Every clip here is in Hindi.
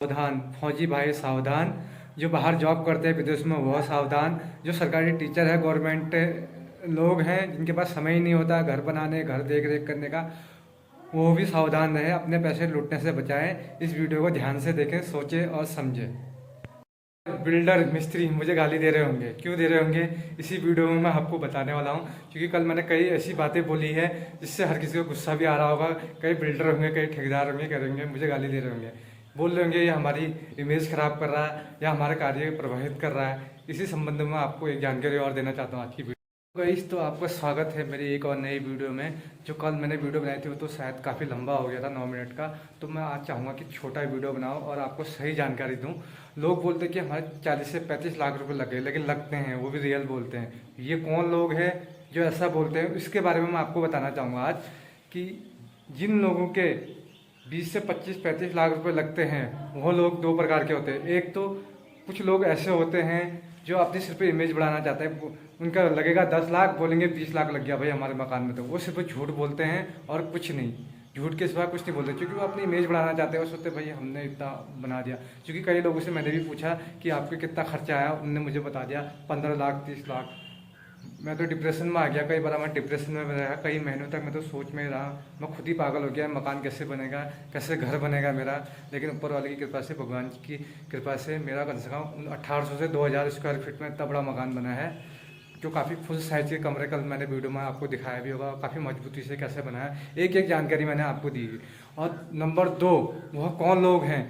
सावधान फौजी भाई सावधान। जो बाहर जॉब करते हैं विदेश में वह सावधान। जो सरकारी टीचर है, गवर्नमेंट लोग हैं जिनके पास समय ही नहीं होता घर बनाने, घर देख रेख करने का, वो भी सावधान रहे, अपने पैसे लूटने से बचाएं। इस वीडियो को ध्यान से देखें, सोचें और समझें। बिल्डर मिस्त्री मुझे गाली दे रहे होंगे, क्यों दे रहे होंगे, इसी वीडियो में मैं आपको बताने वाला हूँ। क्योंकि कल मैंने कई ऐसी बातें बोली है जिससे हर किसी को गुस्सा भी आ रहा होगा। कई बिल्डर होंगे, कई ठेकेदार होंगे, करेंगे मुझे गाली दे रहे होंगे, बोल रहे होंगे ये हमारी इमेज खराब कर रहा है या हमारे कार्य प्रभावित कर रहा है। इसी संबंध में आपको एक जानकारी और देना चाहता हूँ आज की वीडियो। गाइस, तो आपका स्वागत है मेरी एक और नई वीडियो में। जो कल मैंने वीडियो बनाई थी वो तो शायद काफ़ी लंबा हो गया था, 9 मिनट का। तो मैं आज चाहूँगा कि छोटा वीडियो बनाऊँ और आपको सही जानकारी दूँ। लोग बोलते हैं कि हमारे 40 से 35 लाख रुपए लगे, लेकिन लगते हैं, वो भी रियल बोलते हैं। ये कौन लोग हैं जो ऐसा बोलते हैं, इसके बारे में मैं आपको बताना चाहूँगा आज। कि जिन लोगों के 20 से 25-35 लाख रुपए लगते हैं वो लोग दो प्रकार के होते हैं। एक तो कुछ लोग ऐसे होते हैं जो अपनी सिर्फ इमेज बढ़ाना चाहते हैं। उनका लगेगा 10 लाख, बोलेंगे 20 लाख लग गया भाई हमारे मकान में। तो वो सिर्फ झूठ बोलते हैं और कुछ नहीं, झूठ के सिवा कुछ नहीं बोलते, क्योंकि वो अपनी इमेज बढ़ाना चाहते हैं और सोचते भाई हमने इतना बना दिया। क्योंकि कई लोगों से मैंने भी पूछा कि आपके कितना खर्चा आया, उनने मुझे बता दिया 15 लाख 30 लाख। मैं तो डिप्रेशन में आ गया, कई बार मैं डिप्रेशन में रहा, कई महीनों तक मैं तो सोच में ही रहा। मैं खुद ही पागल हो गया, मकान कैसे बनेगा, कैसे घर बनेगा मेरा। लेकिन ऊपर वाले की कृपा से, भगवान की कृपा से मेरा कम से कम 1800 से 2000 स्क्वायर फीट में इतना बड़ा मकान बना है। जो काफ़ी फुल साइज के कमरे, कल मैंने वीडियो में आपको दिखाया भी होगा, काफ़ी मजबूती से कैसे बना है, एक एक जानकारी मैंने आपको दी। और नंबर 2, वह कौन लोग हैं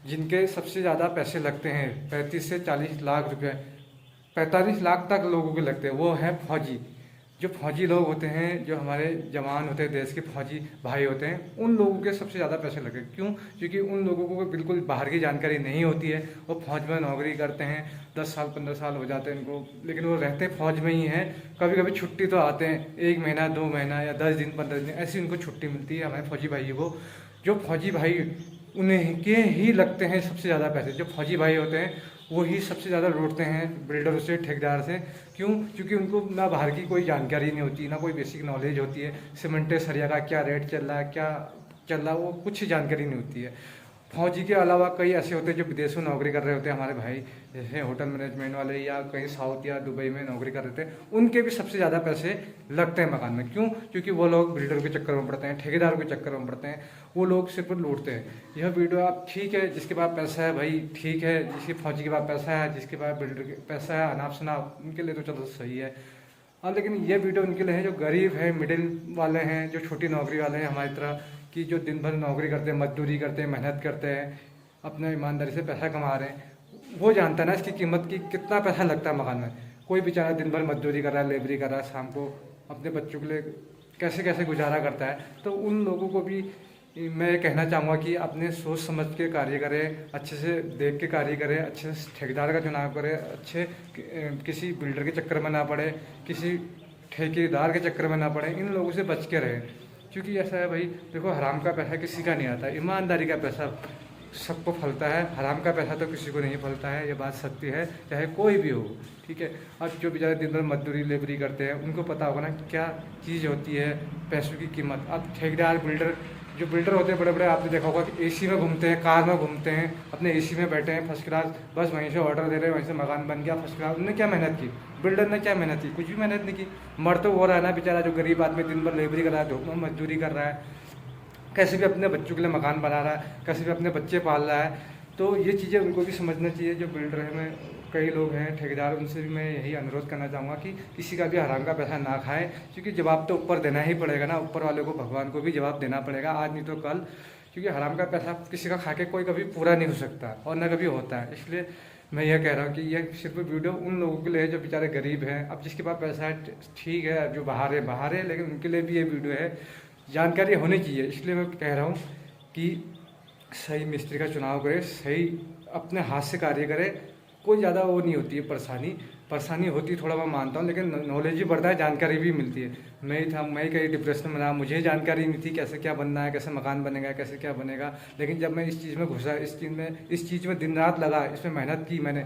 जिनके सबसे ज़्यादा पैसे लगते हैं, 35 से 40 लाख रुपये, 45 लाख तक लोगों के लगते हैं। वो है फौजी। जो फौजी लोग होते हैं, जो हमारे जवान होते हैं, देश के फौजी भाई होते हैं, उन लोगों के सबसे ज़्यादा पैसे लगे। क्यों? क्योंकि उन लोगों को बिल्कुल बाहर की जानकारी नहीं होती है। वो फौज में नौकरी करते हैं, 10 साल 15 साल हो जाते हैं उनको, लेकिन वो रहते फौज में ही हैं। कभी कभी छुट्टी तो आते हैं, 1 महीना 2 महीना या 10 दिन 15 दिन ऐसी उनको छुट्टी मिलती है हमारे फौजी भाई को। जो फौजी भाई, उन्हें के ही लगते हैं सबसे ज़्यादा पैसे। जो फौजी भाई होते हैं वो ही सबसे ज़्यादा लूटते हैं बिल्डर से, ठेकेदार से। क्यों? क्योंकि उनको ना बाहर की कोई जानकारी नहीं होती, ना कोई बेसिक नॉलेज होती है। सीमेंट सरिया का क्या रेट चल रहा है, क्या चल रहा है, वो कुछ जानकारी नहीं होती है। फौजी के अलावा कई ऐसे होते हैं जो विदेश में नौकरी कर रहे होते हैं हमारे भाई, जैसे होटल मैनेजमेंट वाले या कहीं साउथ या दुबई में नौकरी कर रहे थे। उनके भी सबसे ज़्यादा पैसे लगते हैं मकान में। क्यों? क्योंकि वो लोग बिल्डर के चक्कर में पड़ते हैं, ठेकेदारों के चक्कर में पड़ते हैं, वो लोग सिर्फ लूटते हैं। यह वीडियो आप ठीक है, जिसके पास पैसा है भाई ठीक है, जिसके फौजी के पास पैसा है, जिसके पास बिल्डर के पैसा है, अनाप शनाप, उनके लिए तो चलो सही है। हाँ, लेकिन ये वीडियो उनके लिए है जो गरीब है, मिडिल वाले हैं, जो छोटी नौकरी वाले हैं हमारी तरह, कि जो दिन भर नौकरी करते हैं, मजदूरी करते हैं, मेहनत करते हैं, अपने ईमानदारी से पैसा कमा रहे हैं। वो जानता है ना इसकी कीमत की, कितना पैसा लगता है मकान में। कोई बेचारा दिन भर मजदूरी कर रहा है, लेबरी कर रहा है, शाम को अपने बच्चों के लिए कैसे कैसे गुजारा करता है। तो उन लोगों को भी मैं ये कहना चाहूँगा कि अपने सोच समझ के कार्य करें, अच्छे से देख के कार्य करें, अच्छे से ठेकेदार का चुनाव करें, अच्छे किसी बिल्डर के चक्कर में ना पड़े, किसी ठेकेदार के चक्कर में ना पड़े, इन लोगों से बच के रहें। क्योंकि ऐसा है भाई, देखो हराम का पैसा किसी का नहीं आता, ईमानदारी का पैसा सबको फलता है। हराम का पैसा तो किसी को नहीं फलता है, ये बात सत्य है, चाहे कोई भी हो। ठीक है। अब जो बेचारे दिन भर मजदूरी लेबरी करते हैं उनको पता होगा ना क्या चीज़ होती है पैसों की कीमत। अब ठेकेदार बिल्डर, जो बिल्डर होते हैं बड़े बड़े, आपने देखा होगा कि एसी में घूमते हैं, कार में घूमते हैं, अपने एसी में बैठे हैं फर्स्ट क्लास, बस वहीं से ऑर्डर दे रहे हैं, वहीं से मकान बन गया फर्स्ट क्लास। उन्होंने क्या मेहनत की? बिल्डर ने क्या मेहनत की? कुछ भी मेहनत नहीं की। मर तो वो रहा है ना बेचारा, जो गरीब आदमी दिन भर लेबरी कर रहा है, धूप में मजदूरी कर रहा है, कैसे भी अपने बच्चों के लिए मकान बना रहा है, कैसे भी अपने बच्चे पाल रहा है। तो ये चीज़ें उनको भी समझना चाहिए। जो बिल्डर है, में कई लोग हैं ठेकेदार, उनसे भी मैं यही अनुरोध करना चाहूँगा कि किसी का भी हराम का पैसा ना खाएं। क्योंकि जवाब तो ऊपर देना ही पड़ेगा ना, ऊपर वाले को, भगवान को भी जवाब देना पड़ेगा, आज नहीं तो कल। क्योंकि हराम का पैसा किसी का खा के कोई कभी पूरा नहीं हो सकता और न कभी होता है। इसलिए मैं यह कह रहा हूँ कि यह सिर्फ वीडियो उन लोगों के लिए है जो बेचारे गरीब हैं। अब जिसके पास पैसा है ठीक है, जो बाहर है, लेकिन उनके लिए भी ये वीडियो है, जानकारी होनी चाहिए। इसलिए मैं कह रहा हूँ कि सही मिस्त्री का चुनाव करें, सही अपने हाथ से कार्य करें। कोई ज़्यादा वो नहीं होती है परेशानी होती थोड़ा मैं मानता हूँ, लेकिन नॉलेज भी बढ़ता है, जानकारी भी मिलती है। मैं ही कहीं डिप्रेशन में रहा, मुझे जानकारी नहीं थी कैसे क्या बनना है, कैसे मकान बनेगा, कैसे क्या बनेगा। लेकिन जब मैं इस चीज़ में घुसा, इस चीज़ में दिन रात लगा, इसमें मेहनत की, मैंने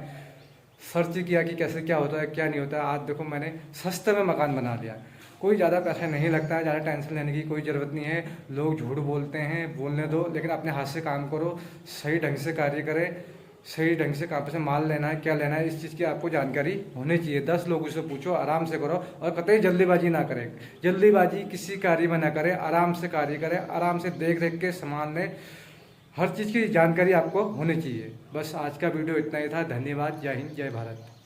सर्च किया कि कैसे क्या होता है क्या नहीं होता है। आज देखो मैंने सस्ते में मकान बना लिया। कोई ज़्यादा पैसा नहीं लगता है, ज़्यादा टेंशन लेने की कोई ज़रूरत नहीं है। लोग झूठ बोलते हैं, बोलने दो, लेकिन अपने हाथ से काम करो, सही ढंग से कार्य करें, सही ढंग से कहाँ पे से माल लेना है, क्या लेना है, इस चीज़ की आपको जानकारी होनी चाहिए। 10 लोगों से पूछो, आराम से करो और कतई जल्दीबाजी ना करें। जल्दीबाजी किसी कार्य में ना करें, आराम से कार्य करें, आराम से देख रेख के सामान लें। हर चीज़ की जानकारी आपको होनी चाहिए। बस आज का वीडियो इतना ही था। धन्यवाद। जय हिंद, जय भारत।